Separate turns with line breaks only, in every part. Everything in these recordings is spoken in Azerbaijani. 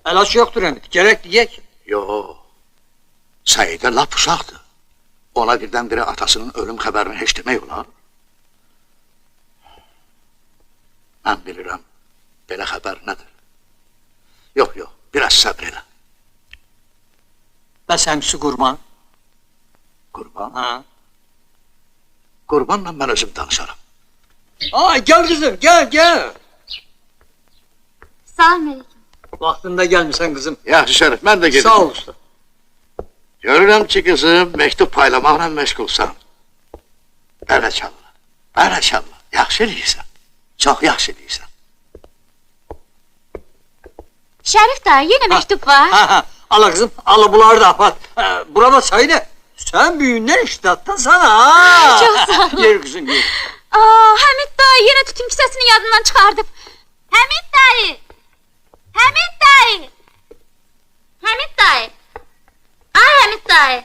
Əlaç yoxdur əmi, gərək deyək.
Yox, Səidə lap uşaqdır. Ona birdən-birə atasının ölüm xəbərini heç demək olar. Mən bilirəm, belə xəbər nədir? Yox, biraz səbr elə.
Bəs əmsi qurban?
Qurban?
Ha.
Qurbanla mən özüm danışarım.
Ay, gəl qızım, gəl.
Salam aleyküm.
Vaxtında gəlmişsən qızım.
Yaxşı Şərif, mən də gedim.
Sağ ol usta.
Görürəm ki, qızım, məktub paylamaqla məşğulsan. Bərəkallah, yaxşı eləyirsən. Çox yaxşı eləyirsən.
Şərif dayı, yenə məktub var.
Ha, ala qızım, ala bunları da apar. Burada çay ne? Sen büyüğünden iştahttan sana ha.
Çok sağ ol.
Yer kızım, yer.
Həmid dayı yenə tütün kisəsini yadından çıxardıb. Həmid dayı! Həmid dayı! Həmid dayı! Ay Həmid dayı!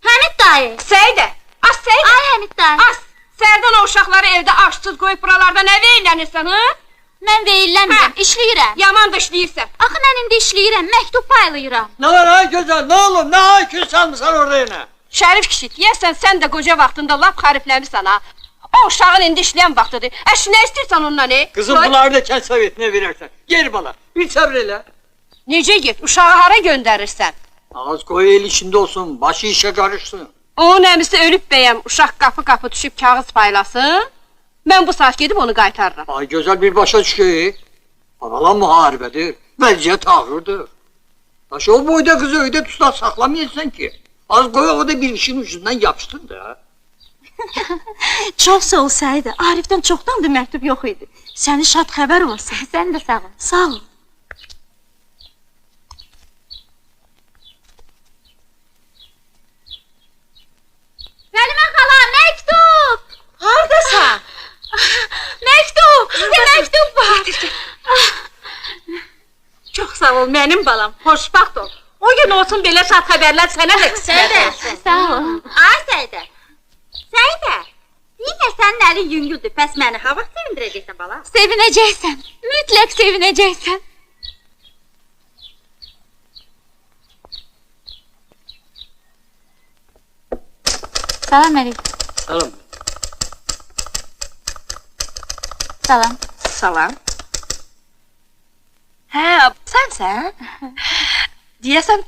Həmid dayı!
Səidə! Az Səidə!
Ay Həmid dayı!
Az! Sərdən o uşaqları evdə aşsız qoyub buralarda nə veylənirsən, ha?
Mən veylənmirəm, işləyirəm.
Yaman da işləyirsən.
Axı mən indi işləyirəm, məktub paylayıram.
Ne var ay güzel, ne olur, ne ay salmışsan orada yine.
Şərif kişi, deyəsən sən də qoca vaxtında lap xarifləmirsən, ha? O uşağın indi işləyən vaxtıdır. Əş, nə istəyirsən ondan,
Kızım
Qoy.
bunları da kənd sovetine verersen. Gel bana, bir sabır elə.
Necə get, uşağı hara göndərirsən?
Az koy el içinde olsun, başı işe karışsın.
Onun əmisi ölüb bəyəm, uşaq qapı düşüb kağız paylasın. Mən bu saat gedib onu qaytarıram.
Ay güzel bir başa düşüyor. Aralan muharibedir, vəziyyət ağırdır. Taşı o boyda kızı öyde tutar saklamayasın ki. Az koy o da bir işin ucundan yapıştın da.
Çox sağ ol Səidə, Arifdən çoxdandır məktub yox idi. Səni şad xəbər olsun.
Sən də sağ ol.
Sağ ol.
Səlimə xala, məktub!
Haradasan?
Məktub! Sizə məktub var!
Çox sağ ol, mənim balam, xoşbaxt ol. O gün olsun belə şad xəbərlər sənə də qismət olsun.
Sağ ol. Ay Səidə! Səidə! Niyə sənin əlin yüngüldür, bəs məni ha vaxt sevindirəcəksən bala? Sevinəcəksən, mütləq sevinəcəksən. Salam aleyküm.
Salam.
Salam.
Salam. Hə, sənsən? Deyəsən